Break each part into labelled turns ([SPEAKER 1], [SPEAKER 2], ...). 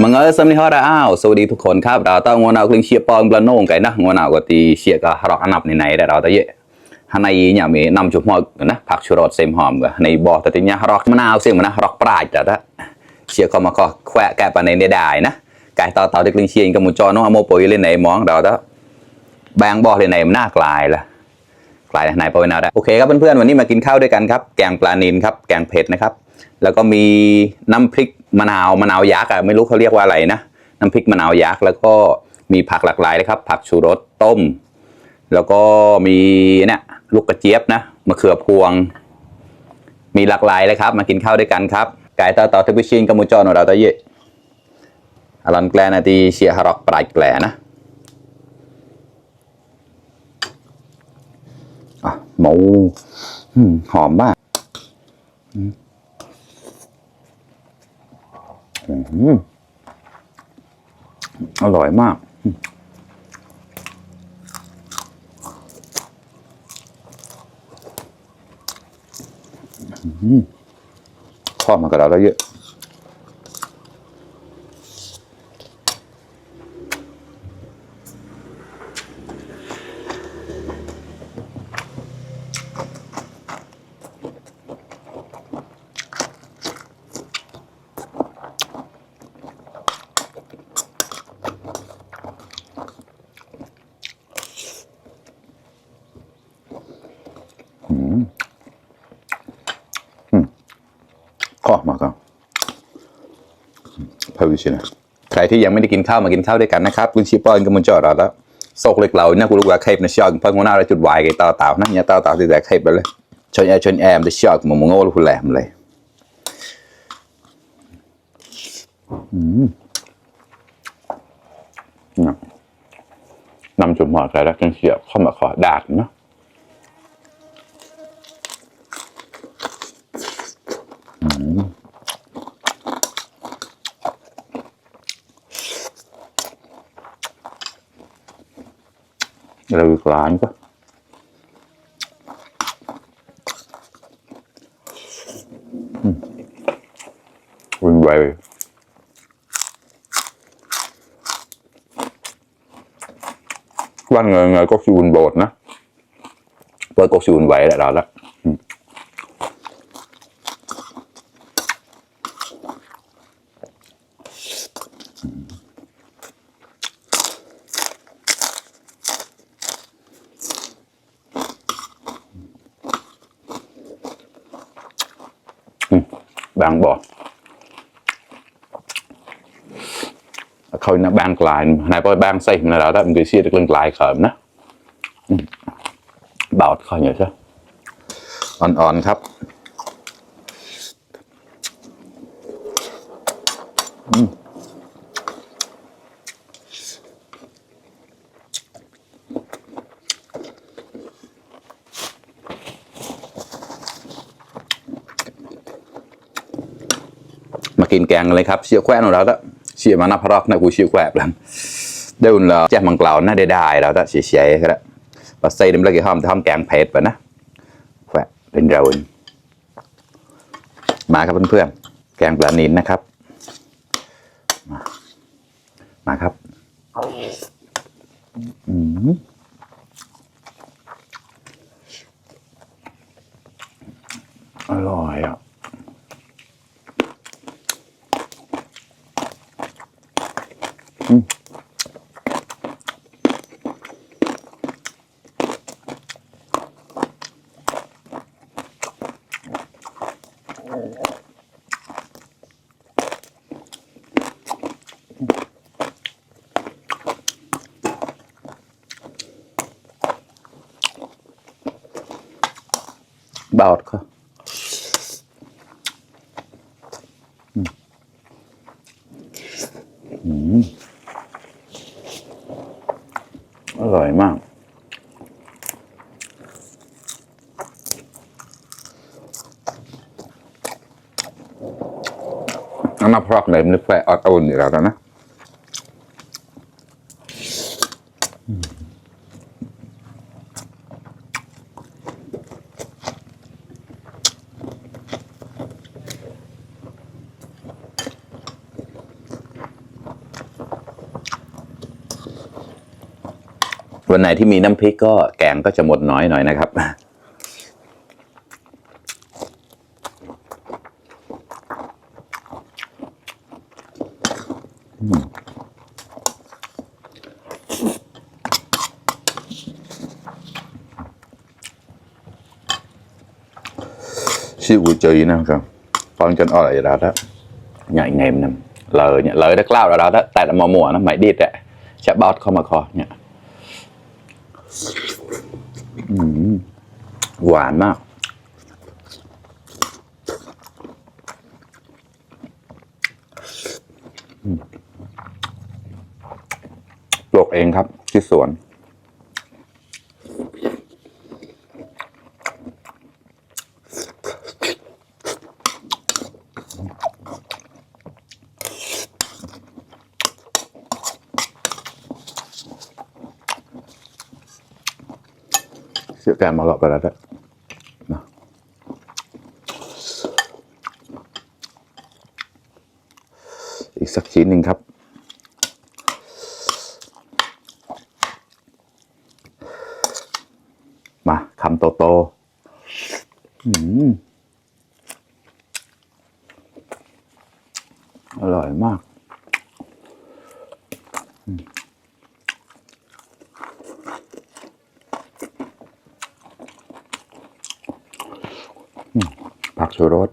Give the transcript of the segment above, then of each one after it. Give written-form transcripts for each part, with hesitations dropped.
[SPEAKER 1] มังเออสำนีฮอร์อ้าวสวัสดีทุกคนครับเราต้องงวนเอาคลิงเชียปองปลาโน่งไก่นะงวนเอาก็ตีเชียก็รอกอันนับในแต่เราแต่เยอะฮันในเนี่ยมีนำจุดหมอกนะผักชูรสเซมหอมกันในบ่อแต่ทีนี้รอกมะนาวเสียงมันนะรอกปลายแต่ละเชียก็มาก็แควะแกะปนในได้นะไก่ต่อที่คลิงเชียกับมุจอน้องอโมปุยเล่นในมองเราแต่แบงบ่อเล่นในมันน่ากลายละกลายไหนไปไหนได้โอเคครับเพื่อนๆวันนี้มากินข้าวด้วยกันครับแกงปลานิลครับแกงเผ็ดนะครับแล้วก็มีน้ำพริกมะนาวยักษ์ไม่รู้เขาเรียกว่าอะไรนะน้ำพริกมะนาวยักษ์แล้วก็มีผักหลากหลายเลยครับผักชูรสต้มแล้วก็มีเนี่ยลูกกระเจี๊ยบนะมะเขือพวงมีหลากหลายเลยครับมากินข้าวด้วยกันครับไก่ต่อที่พิชินกับมูจอนของเราตะเยะอลันแกลนาทีเชียฮารอกปลายแกลนะหมูหอมมากอร่อยมากทอดมากับเราแล้วเยอะก็มาครับพาวิชินะใครที่ยังไม่ได้กินข้าวมากินข้าวด้วยกันนะครับคุณชิปปอนกับมุนจอดแล้วโศกเล็กเหล่านะกูรู้ว่าใครเป็นชอบเพิ่งหัวหน้าเราจุดวายกับเต่านะเนี่ยเต่าที่แต่ใครไปเลยชนแอมจะชอบมึงโง่ลูกแหลมเลยนำจุดหมอดใส่แล้วกันเสียบเข้ามาขอดาดนะเราอีกร้านก็วุ่นวายวันเงยก็คือวุ่นโบดนะเปิดก็คือวุ่นวายแหละเราละบางบ่อเขาเนี่ยบางกลายนายพอบางใส่มันแล้วได้มันก็เชี่ยเรื่องกลายเขิมนะบาดคอยอย่างเช่อ่อนๆครับมากินแกงเลยครับเชี่ยแคว้นของเราแล้วเชี่ยมานับพรอกนะกูเชี่ยแคบแล้วเดี๋ยวเราแจ้งมังกรน่าได้เราจะเสียๆก็ได้พอใส่เดี๋ยวเราจะทำแกงเผ็ดไปนะแคว้เป็นเรามาครับเพื่อนๆแกงปลานิลนะครับมาครับอร่อยอ่ะบาดค่ะอร่อยมากน้ำพรอกเลยนึกแฝงอดอุ่นอยู่แล้วนะ วันไหนที่มีน้ำพริกก็แกงก็จะหมดน้อยหน่อยนะครับsiêu chơi nè con chân o lại đó đó nhảy nèm nè lời đất lao đó đó tại là mùa mùa nó mày đi đấy sẽ bọt không mà khó nhỉหวานมากปลูกเองครับที่สวนเสียการมาหลอกไปแล้วด้วยนะอีกสักชิ้นหนึ่งครับมาคำโตๆอร่อยมากผักชูรส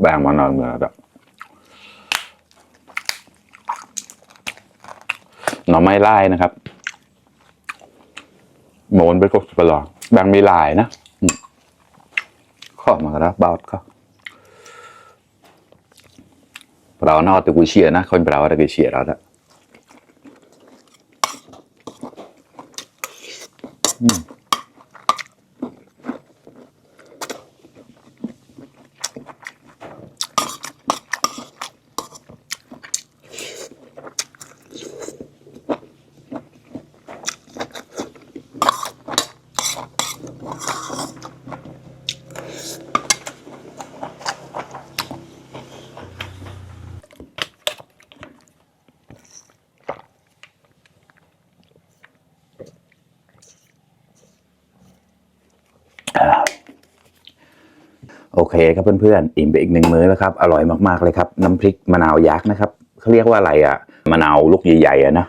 [SPEAKER 1] บางมานอนเหมือนกันหน่อไม้ลายนะครับโมนไปก็ไปลองบางมีลายนะข้อมาแล้วบาดก็เราเนาะตัวกูเชียนะคนเราอะไรกูเชียเราละโอเคครับเพื่อนๆอิ่มไปอีก1 มื้อแล้วครับอร่อยมากๆเลยครับน้ำพริกมะนาวยักษ์นะครับเขาเรียกว่าอะไรอ่ะมะนาวลูกใหญ่ๆนะ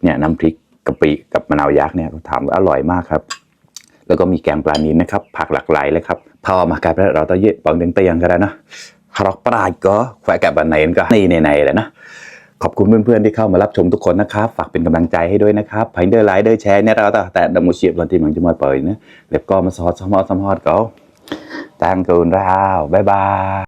[SPEAKER 1] เนี่ยน้ำพริกกะปิกับมะนาวยักษ์เนี่ยเขาทำอร่อยมากครับแล้วก็มีแกงปลานิลนะครับผักหลากหลายเลยครับพอมากับเราต้องเยอะปังเตียงกันแล้วนะฮารอกปลายก็แฝงกับบันไนก็นี่ในแหละนะขอบคุณเพื่อนๆที่เข้ามารับชมทุกคนนะครับฝากเป็นกำลังใจให้ด้วยนะครับไพเดอร์ไลค์เดอร์แชร์เนี่ยเราแต่ดมูเชียบวันที่มันจะมาเปิดนะเล็บก็มาสอดสมอดก็ตั้งกูนราวบ๊ายบาย